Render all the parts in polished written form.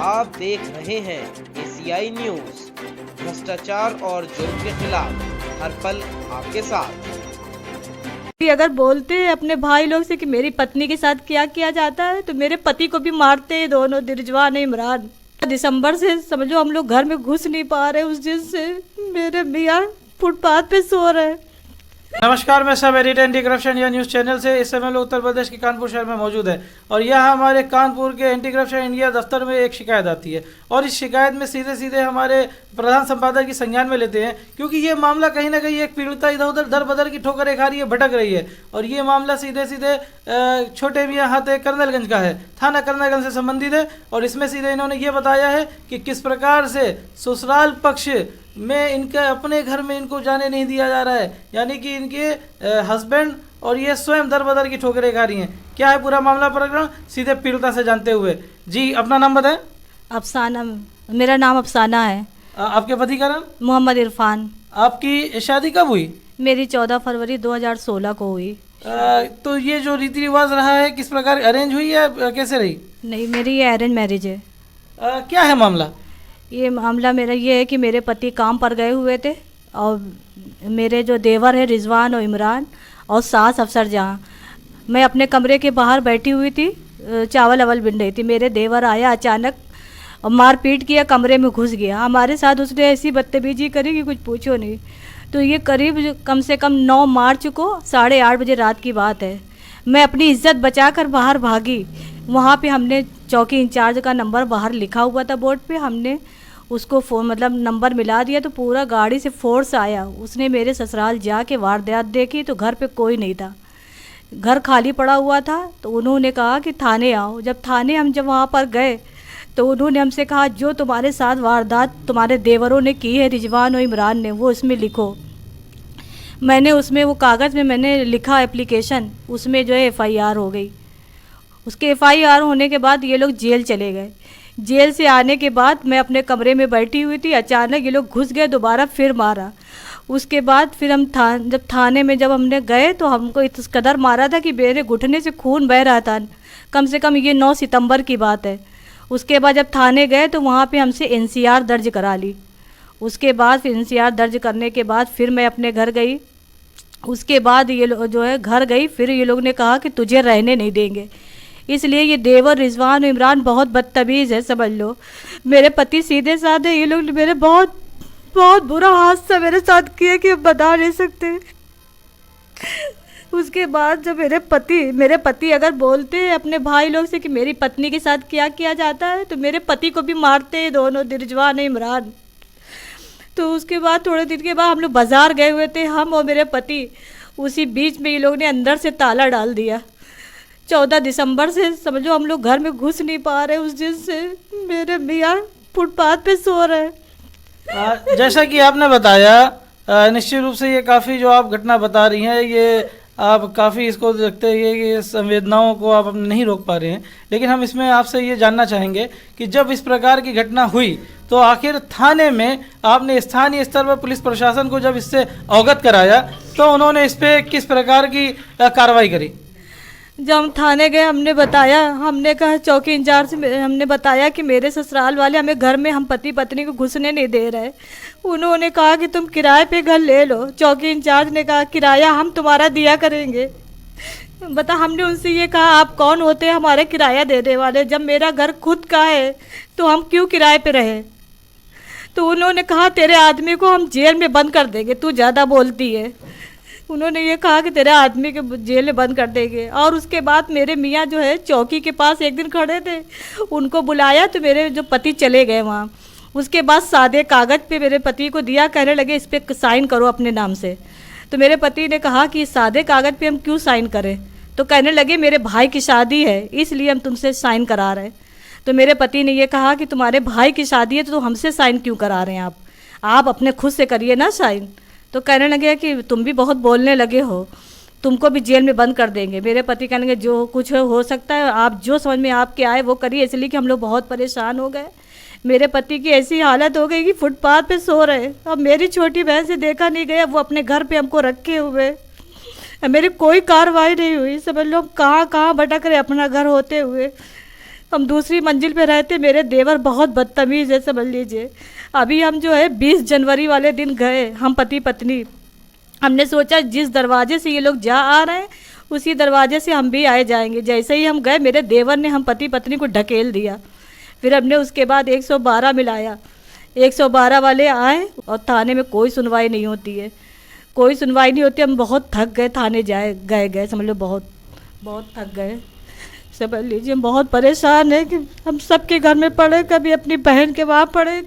आप देख रहे हैं एशियाई न्यूज। भ्रष्टाचार और जुर्म के खिलाफ हर पल आपके साथ। अगर बोलते हैं अपने भाई लोग से कि मेरी पत्नी के साथ क्या किया जाता है तो मेरे पति को भी मारते हैं दोनों, रिजवान इमरान। दिसंबर से समझो हम लोग घर में घुस नहीं पा रहे। उस दिन से मेरे मियाँ फुटपाथ पे सो रहे हैं। नमस्कार, मैं सब एडिटर एंटी करप्शन या न्यूज़ चैनल से इस समय लोग उत्तर प्रदेश के कानपुर शहर में मौजूद है और यह हमारे कानपुर के एंटी करप्शन इंडिया दफ्तर में एक शिकायत आती है और इस शिकायत में सीधे सीधे हमारे प्रधान संपादक की संज्ञान में लेते हैं, क्योंकि ये मामला कहीं ना कहीं एक पीड़िता इधर उधर दर बदर की ठोकरें खा रही है, भटक रही है। और ये मामला सीधे सीधे छोटे मियाँ हाथे कर्नलगंज का है, थाना कर्नलगंज से संबंधित है। और इसमें सीधे इन्होंने ये बताया है कि किस प्रकार से ससुराल पक्ष में इनके अपने घर में इनको जाने नहीं दिया जा रहा है, यानी कि इनके हस्बैंड और ये स्वयं दर बदर की ठोकरें खा रही हैं। क्या है पूरा मामला प्रकरण, सीधे पीड़िता से जानते हुए। जी, अपना नाम बताएं। अफसाना, मेरा नाम अफसाना है। आपके पति का नाम? मोहम्मद इरफान। आपकी शादी कब हुई? मेरी 14 फरवरी 2016 को हुई। तो ये जो रीति रिवाज रहा है किस प्रकार, अरेंज हुई या कैसे रही? नहीं, मेरी ये अरेंज मैरिज है। क्या है मामला? ये मामला मेरा ये है कि मेरे पति काम पर गए हुए थे और मेरे जो देवर है रिजवान और इमरान और सास अफसर जहाँ, मैं अपने कमरे के बाहर बैठी हुई थी, चावल अवल बिन रही थी। मेरे देवर आया अचानक और मारपीट किया, कमरे में घुस गया। हमारे साथ उसने ऐसी बदतमीजी करी कि कुछ पूछो नहीं। तो ये करीब कम से कम 9 मार्च को 8:30 बजे रात की बात है। मैं अपनी इज्जत बचाकर बाहर भागी। वहाँ पे हमने चौकी इंचार्ज का नंबर बाहर लिखा हुआ था बोर्ड पे, हमने उसको फ़ोन मतलब नंबर मिला दिया। तो पूरा गाड़ी से फोर्स आया, उसने मेरे ससुराल जाके वारदात देखी तो घर पे कोई नहीं था, घर खाली पड़ा हुआ था। तो उन्होंने कहा कि थाने आओ। जब वहाँ पर गए तो उन्होंने हमसे कहा जो तुम्हारे साथ वारदात तुम्हारे देवरों ने की है, रिजवान और इमरान ने, वो उसमें लिखो। मैंने उसमें वो कागज़ में मैंने लिखा एप्लीकेशन, उसमें जो है FIR हो गई। उसके FIR होने के बाद ये लोग जेल चले गए। जेल से आने के बाद मैं अपने कमरे में बैठी हुई थी, अचानक ये लोग घुस गए, दोबारा फिर मारा। उसके बाद फिर हम जब थाने में जब हमने गए तो हमको इस कदर मारा था कि मेरे घुटने से खून बह रहा था। कम से कम ये 9 सितंबर की बात है। उसके बाद जब थाने गए तो वहाँ पे हमसे NCR दर्ज करा ली। उसके बाद फिर NCR दर्ज करने के बाद फिर मैं अपने घर गई। उसके बाद ये लोग जो है घर गई, फिर ये लोग ने कहा कि तुझे रहने नहीं देंगे। इसलिए ये देवर रिजवान इमरान बहुत बदतमीज़ है, समझ लो। मेरे पति सीधे साधे, ये लोग मेरे बहुत बहुत बुरा हादसा मेरे साथ किए कि बता नहीं सकते। उसके बाद जब मेरे पति अगर बोलते हैं अपने भाई लोग से कि मेरी पत्नी के साथ क्या किया जाता है तो मेरे पति को भी मारते हैं दोनों, रिजवान इमरान। तो उसके बाद थोड़े दिन के बाद हम लोग बाज़ार गए हुए थे, हम और मेरे पति। उसी बीच में ये लोग ने अंदर से ताला डाल दिया। 14 दिसंबर से समझो हम लोग घर में घुस नहीं पा रहे। उस दिन से मेरे मियाँ फुटपाथ पे सो रहे हैं। जैसा कि आपने बताया, निश्चित रूप से ये काफ़ी जो आप घटना बता रही हैं, ये आप काफ़ी इसको देखते हैं कि संवेदनाओं को आप अपने नहीं रोक पा रहे हैं। लेकिन हम इसमें आपसे ये जानना चाहेंगे कि जब इस प्रकार की घटना हुई तो आखिर थाने में आपने स्थानीय स्तर पर पुलिस प्रशासन को जब इससे अवगत कराया तो उन्होंने इस पर किस प्रकार की कार्रवाई करी? जब हम थाने गए हमने कहा चौकी इंचार्ज से हमने बताया कि मेरे ससुराल वाले हमें घर में हम पति पत्नी को घुसने नहीं दे रहे। उन्होंने कहा कि तुम किराए पे घर ले लो। चौकी इंचार्ज ने कहा किराया हम तुम्हारा दिया करेंगे। बता, हमने उनसे ये कहा आप कौन होते हैं हमारे किराया देने वाले, जब मेरा घर खुद का है तो हम क्यों किराए पे रहे। तो उन्होंने कहा तेरे आदमी को हम जेल में बंद कर देंगे, तू ज़्यादा बोलती है। उन्होंने ये कहा कि तेरे आदमी के जेल में बंद कर देंगे। और उसके बाद मेरे मियाँ जो है चौकी के पास एक दिन खड़े थे, उनको बुलाया तो मेरे जो पति चले गए वहाँ। उसके बाद सादे कागज़ पे मेरे पति को दिया, कहने लगे इस पर साइन करो अपने नाम से। तो मेरे पति ने कहा कि सादे कागज़ पे हम क्यों साइन करें। तो कहने लगे मेरे भाई की शादी है इसलिए हम तुमसे साइन करा रहे हैं। तो मेरे पति ने ये कहा कि तुम्हारे भाई की शादी है तो हमसे साइन क्यों करा रहे हैं आप अपने खुद से करिए ना साइन। तो कहने लगे कि तुम भी बहुत बोलने लगे हो, तुमको भी जेल में बंद कर देंगे। मेरे पति कहने लगे जो कुछ हो सकता है आप जो समझ में आपके आए वो करिए। इसलिए कि हम लोग बहुत परेशान हो गए। मेरे पति की ऐसी हालत हो गई कि फुटपाथ पे सो रहे। अब मेरी छोटी बहन से देखा नहीं गया, वो अपने घर पे हमको रखे हुए। मेरी कोई कार्रवाई नहीं हुई, समझ लो कहाँ कहाँ भटक रहे अपना घर होते हुए। हम दूसरी मंजिल पे रहते, मेरे देवर बहुत बदतमीज़ है समझ लीजिए। अभी हम जो है 20 जनवरी वाले दिन गए, हम पति पत्नी। हमने सोचा जिस दरवाजे से ये लोग जा आ रहे हैं उसी दरवाजे से हम भी आए जाएंगे। जैसे ही हम गए, मेरे देवर ने हम पति पत्नी को ढकेल दिया। फिर हमने उसके बाद 112 मिलाया, 112 वाले आए और थाने में कोई सुनवाई नहीं होती है, कोई सुनवाई नहीं होती। हम बहुत थक गए, थाने गए समझ लो, बहुत थक गए समझ लीजिए। हम बहुत परेशान है कि हम सबके घर में पड़े, कभी अपनी बहन के वहाँ पड़े।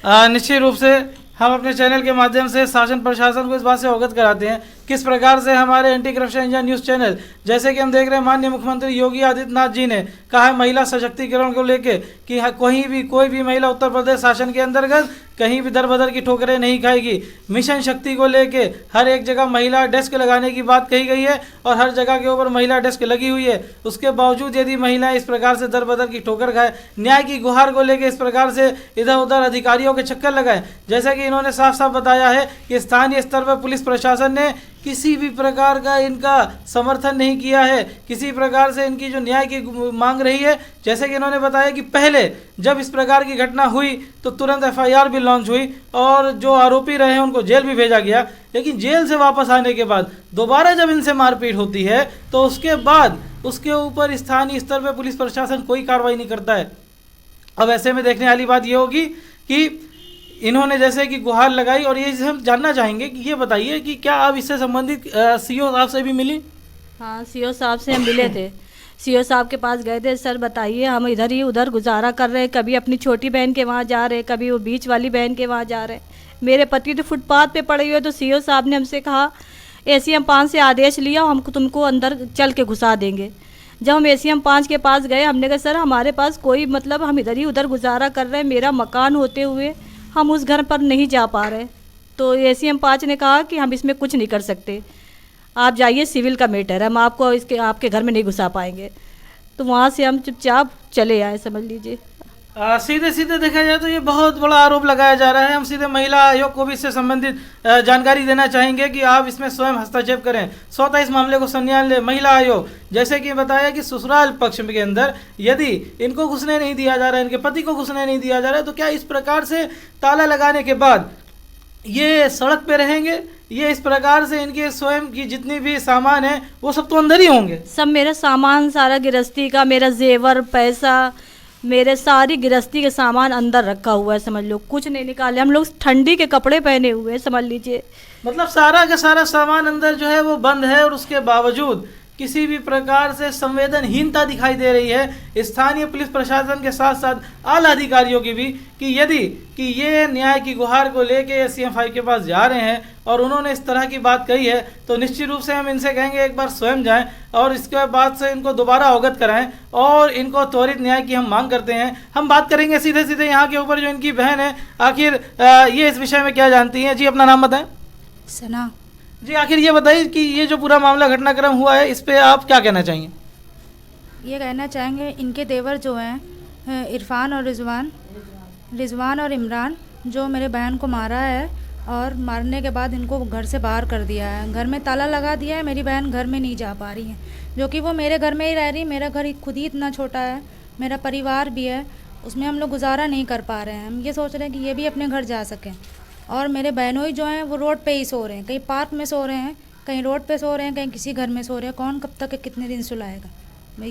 निश्चित रूप से हम अपने चैनल के माध्यम से शासन प्रशासन को इस बात से अवगत कराते हैं किस प्रकार से हमारे anti corruption India news channel, जैसे कि हम देख रहे हैं माननीय मुख्यमंत्री योगी आदित्यनाथ जी ने कहा है महिला सशक्तिकरण को लेके कि कोई भी महिला उत्तर प्रदेश शासन के अंतर्गत कहीं भी दर बदर की ठोकरें नहीं खाएगी। मिशन शक्ति को लेके हर एक जगह महिला डेस्क लगाने की बात कही गई है और हर जगह के ऊपर महिला डेस्क लगी हुई है। उसके बावजूद यदि महिलाएं इस प्रकार से दर बदर की ठोकर खाए, न्याय की गुहार को लेके इस प्रकार से इधर उधर अधिकारियों के चक्कर लगाए, जैसा कि इन्होंने साफ साफ बताया है कि स्थानीय स्तर पर पुलिस प्रशासन ने किसी भी प्रकार का इनका समर्थन नहीं किया है, किसी प्रकार से इनकी जो न्याय की मांग रही है। जैसे कि इन्होंने बताया कि पहले जब इस प्रकार की घटना हुई तो तुरंत एफआईआर भी लॉन्च हुई और जो आरोपी रहे उनको जेल भी भेजा गया, लेकिन जेल से वापस आने के बाद दोबारा जब इनसे मारपीट होती है तो उसके बाद उसके ऊपर स्थानीय स्तर पर पुलिस प्रशासन कोई कार्रवाई नहीं करता है। अब ऐसे में देखने वाली बात ये होगी कि इन्होंने जैसे कि गुहार लगाई, और ये हम जानना चाहेंगे कि ये बताइए कि क्या आप इससे संबंधित सीओ साहब से भी मिली? हाँ, सीओ साहब से हम मिले थे। सीओ साहब के पास गए थे, सर बताइए हम इधर ही उधर गुजारा कर रहे हैं, कभी अपनी छोटी बहन के वहाँ जा रहे हैं, कभी वो बीच वाली बहन के वहाँ जा रहे हैं। मेरे पति तो फुटपाथ पे पड़े हुए। तो सीओ साहब ने हमसे कहा एसीएम 5 से आदेश लिया, हम तुमको अंदर चल के घुसा देंगे। जब हम एसीएम 5 के पास गए, हमने कहा सर हमारे पास कोई मतलब, हम इधर ही उधर गुजारा कर रहे हैं, मेरा मकान होते हुए हम उस घर पर नहीं जा पा रहे। तो एसीएम 5 ने कहा कि हम इसमें कुछ नहीं कर सकते, आप जाइए, सिविल का मैटर है, हम आपको आपके घर में नहीं घुसा पाएंगे। तो वहाँ से हम चुपचाप चले आए समझ लीजिए। सीधे सीधे देखा जाए तो ये बहुत बड़ा आरोप लगाया जा रहा है। हम सीधे महिला आयोग को भी इससे संबंधित जानकारी देना चाहेंगे कि आप इसमें स्वयं हस्तक्षेप करें, स्वतः इस मामले को संज्ञान ले। महिला आयोग जैसे कि बताया कि ससुराल पक्ष के अंदर यदि इनको घुसने नहीं दिया जा रहा है, इनके पति को घुसने नहीं दिया जा रहा है, तो क्या इस प्रकार से ताला लगाने के बाद ये सड़क पे रहेंगे? ये इस प्रकार से इनके स्वयं की जितनी भी सामान है वो सब तो अंदर ही होंगे? सब मेरा सामान सारा गृहस्थी का, मेरा जेवर पैसा, मेरे सारी गृहस्थी के सामान अंदर रखा हुआ है समझ लो, कुछ नहीं निकाले। हम लोग ठंडी के कपड़े पहने हुए हैं समझ लीजिए। मतलब सारा का सारा सामान अंदर जो है वो बंद है, और उसके बावजूद किसी भी प्रकार से संवेदनहीनता दिखाई दे रही है स्थानीय पुलिस प्रशासन के साथ साथ आला अधिकारियों की भी, कि यदि ये न्याय की गुहार को लेके एसीएम 5 के पास जा रहे हैं और उन्होंने इस तरह की बात कही है, तो निश्चित रूप से हम इनसे कहेंगे एक बार स्वयं जाएं और इसके बाद से इनको दोबारा अवगत कराएं और इनको त्वरित न्याय की हम मांग करते हैं। हम बात करेंगे सीधे सीधे यहाँ के ऊपर जो इनकी बहन है, आखिर ये इस विषय में क्या जानती हैं। जी अपना नाम बताएं। सना जी, आखिर ये बताइए कि ये जो पूरा मामला घटनाक्रम हुआ है इस पे आप क्या कहना चाहेंगे? ये कहना चाहेंगे इनके देवर जो हैं इरफान और रिजवान और इमरान, जो मेरे बहन को मारा है और मारने के बाद इनको घर से बाहर कर दिया है, घर में ताला लगा दिया है। मेरी बहन घर में नहीं जा पा रही है, जो कि वो मेरे घर में ही रह रही। मेरा घर खुद ही इतना छोटा है, मेरा परिवार भी है, उसमें हम लोग गुजारा नहीं कर पा रहे हैं। हम ये सोच रहे हैं कि ये भी अपने घर जा सकें। और मेरे बहनोई जो हैं वो रोड पे ही सो रहे हैं, कहीं पार्क में सो रहे हैं, कहीं रोड पे सो रहे हैं, कहीं किसी घर में सो रहे हैं। कौन कब तक कितने दिन सुलाएगा?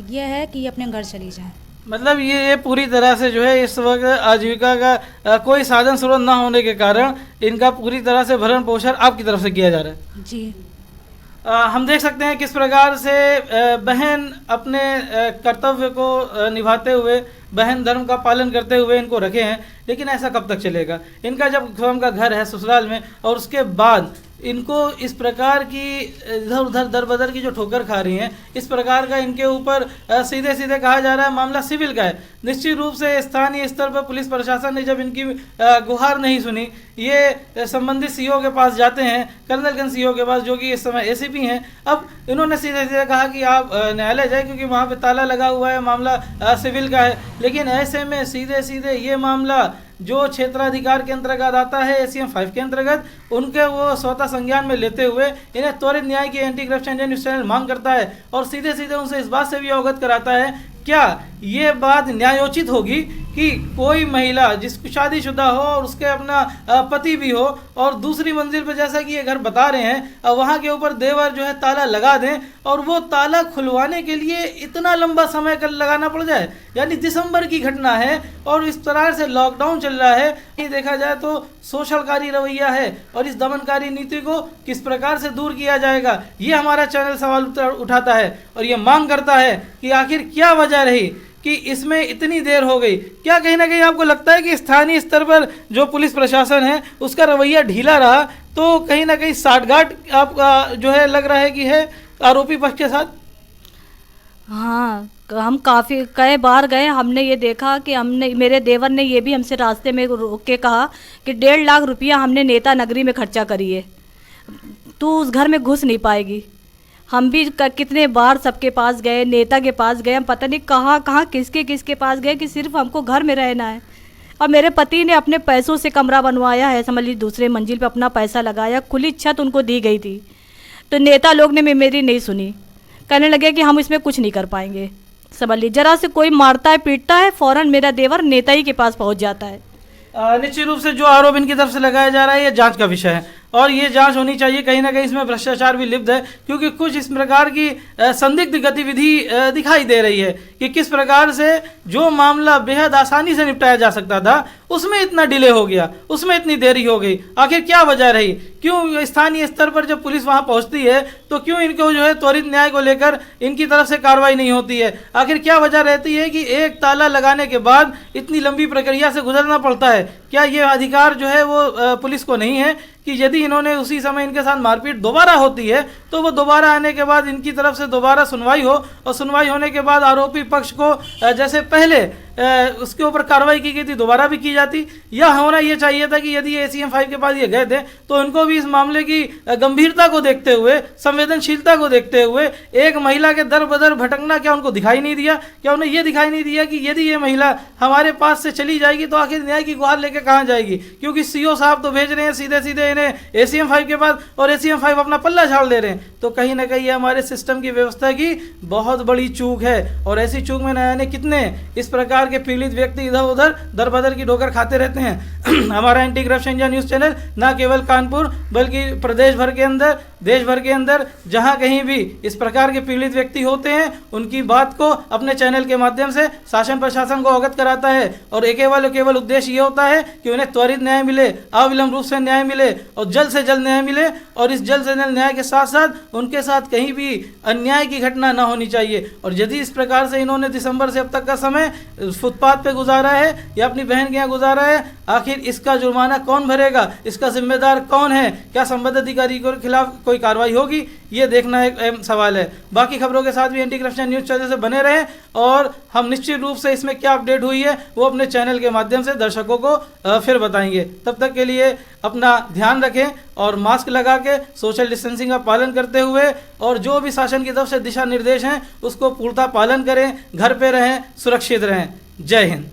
ये है कि अपने घर चली जाए। मतलब ये पूरी तरह से जो है इस वक्त आजीविका का कोई साधन स्रोत ना होने के कारण इनका पूरी तरह से भरण पोषण आपकी तरफ से किया जा रहा है। जी। हम देख सकते हैं किस प्रकार से बहन अपने कर्तव्य को निभाते हुए, बहन धर्म का पालन करते हुए इनको रखे हैं, लेकिन ऐसा कब तक चलेगा? इनका जब स्वयं का घर है ससुराल में और उसके बाद इनको इस प्रकार की इधर उधर दर बदर की जो ठोकर खा रही हैं, इस प्रकार का इनके ऊपर सीधे सीधे कहा जा रहा है मामला सिविल का है। निश्चित रूप से स्थानीय स्तर पर पुलिस प्रशासन ने जब इनकी गुहार नहीं सुनी, ये संबंधित सीओ के पास जाते हैं, कर्नलगंज सीओ के पास, जो कि इस समय एसीपी हैं। अब इन्होंने सीधे सीधे कहा कि आप न्यायालय जाए क्योंकि वहाँ पे ताला लगा हुआ है, मामला सिविल का है। लेकिन ऐसे में सीधे सीधे ये मामला जो क्षेत्राधिकार के अंतर्गत आता है एसीएम 5 के अंतर्गत, उनके वो स्वतः संज्ञान में लेते हुए इन्हें त्वरित न्याय की एंटी करप्शन न्यूज़ चैनल मांग करता है और सीधे सीधे उनसे इस बात से भी अवगत कराता है क्या ये बात न्यायोचित होगी कि कोई महिला जिसकी शादीशुदा हो और उसके अपना पति भी हो और दूसरी मंजिल पर, जैसा कि ये घर बता रहे हैं, वहाँ के ऊपर देवर जो है ताला लगा दें और वो ताला खुलवाने के लिए इतना लंबा समय कर लगाना पड़ जाए? यानी दिसंबर की घटना है और इस तरह से लॉकडाउन चल रहा है। ये देखा जाए तो शोषणकारी रवैया है और इस दमनकारी नीति को किस प्रकार से दूर किया जाएगा, ये हमारा चैनल सवाल उठाता है और ये मांग करता है कि आखिर क्या वजह रही कि इसमें इतनी देर हो गई। क्या कहीं ना कहीं आपको लगता है कि स्थानीय स्तर पर जो पुलिस प्रशासन है उसका रवैया ढीला रहा, तो कहीं ना कहीं साठगांठ आपका जो है लग रहा है कि है आरोपी पक्ष के साथ? हाँ, हम काफ़ी कई बार गए, हमने ये देखा कि हमने, मेरे देवर ने ये भी हमसे रास्ते में रोक के कहा कि 1.5 लाख रुपया हमने नेता नगरी में खर्चा करिए, तू उस घर में घुस नहीं पाएगी। हम भी कितने बार सबके पास गए, नेता के पास गए, हम पता नहीं कहाँ कहाँ किसके पास गए कि सिर्फ हमको घर में रहना है। और मेरे पति ने अपने पैसों से कमरा बनवाया है, समझ लीजिए दूसरे मंजिल पे अपना पैसा लगाया, खुली छत उनको दी गई थी। तो नेता लोग ने मेरी नहीं सुनी, कहने लगे कि हम इसमें कुछ नहीं कर पाएंगे। समझ लीजिए जरा से कोई मारता है पीटता है, फ़ौरन मेरा देवर नेता ही के पास पहुंच जाता है। निश्चित रूप से जो आरोप इनकी तरफ से लगाया जा रहा है ये जांच का विषय है और ये जांच होनी चाहिए। कहीं ना कहीं इसमें भ्रष्टाचार भी लिप्त है, क्योंकि कुछ इस प्रकार की संदिग्ध गतिविधि दिखाई दे रही है कि किस प्रकार से जो मामला बेहद आसानी से निपटाया जा सकता था उसमें इतना डिले हो गया, उसमें इतनी देरी हो गई। आखिर क्या वजह रही? क्यों स्थानीय स्तर पर जब पुलिस वहां पहुंचती है तो क्यों इनको जो है त्वरित न्याय को लेकर इनकी तरफ से कार्रवाई नहीं होती है? आखिर क्या वजह रहती है कि एक ताला लगाने के बाद इतनी लंबी प्रक्रिया से गुजरना पड़ता है? क्या ये अधिकार जो है वो पुलिस को नहीं है कि यदि इन्होंने उसी समय इनके साथ मारपीट दोबारा होती है तो वो दोबारा आने के बाद इनकी तरफ से दोबारा सुनवाई हो और सुनवाई होने के बाद आरोपी पक्ष को जैसे पहले उसके ऊपर कार्रवाई की गई थी दोबारा भी की जाती? या होना ये चाहिए था कि यदि ACM 5 के पास ये गए थे तो इनको भी इस मामले की गंभीरता को देखते हुए, संवेदनशीलता को देखते हुए एक महिला के दर बदर भटकना क्या उनको दिखाई नहीं दिया? क्या उन्हें ये दिखाई नहीं दिया कि यदि ये महिला हमारे पास से चली जाएगी तो आखिर न्याय की गुहार लेकर कहाँ जाएगी? क्योंकि CO साहब तो भेज रहे हैं सीधे सीधे इन्हें ACM 5 के पास और ACM 5 अपना पल्ला झाड़ दे रहे हैं। तो कहीं ना कहीं ये हमारे सिस्टम की व्यवस्था की बहुत बड़ी चूक है और ऐसी चूक में न जाने कितने इस प्रकार के पीड़ित व्यक्ति इधर उधर दर बदर की ठोकर खाते रहते हैं। हमारा anti corruption India news channel न केवल कानपुर बल्कि प्रदेश भर के अंदर, देश भर के अंदर जहां कहीं भी इस प्रकार के पीड़ित व्यक्ति होते हैं उनकी बात को अपने चैनल के माध्यम से शासन प्रशासन को अवगत कराता है और केवल उद्देश्य ये होता है कि उन्हें त्वरित न्याय मिले, अविलंब रूप से न्याय मिले और जल्द से जल्द न्याय मिले। और इस जल्द से जल्द न्याय के साथ साथ उनके साथ कहीं भी अन्याय की घटना न होनी चाहिए। और यदि इस प्रकार से इन्होंने दिसंबर से अब तक का समय फुटपाथ पे गुजारा है या अपनी बहन के यहाँ गुजारा है, आखिर इसका जुर्माना कौन भरेगा? इसका जिम्मेदार कौन है? क्या संबंधित अधिकारी के खिलाफ कोई कार्रवाई होगी? ये देखना एक अहम सवाल है। बाकी खबरों के साथ भी एंटी करप्शन न्यूज़ चैनल से बने रहें और हम निश्चित रूप से इसमें क्या अपडेट हुई है वो अपने चैनल के माध्यम से दर्शकों को फिर बताएंगे। तब तक के लिए अपना ध्यान रखें और मास्क लगा के सोशल डिस्टेंसिंग का पालन करते हुए और जो भी शासन की तरफ से दिशा निर्देश हैं उसको पूर्णतः पालन करें, घर पे रहें, सुरक्षित रहें। जय हिंद।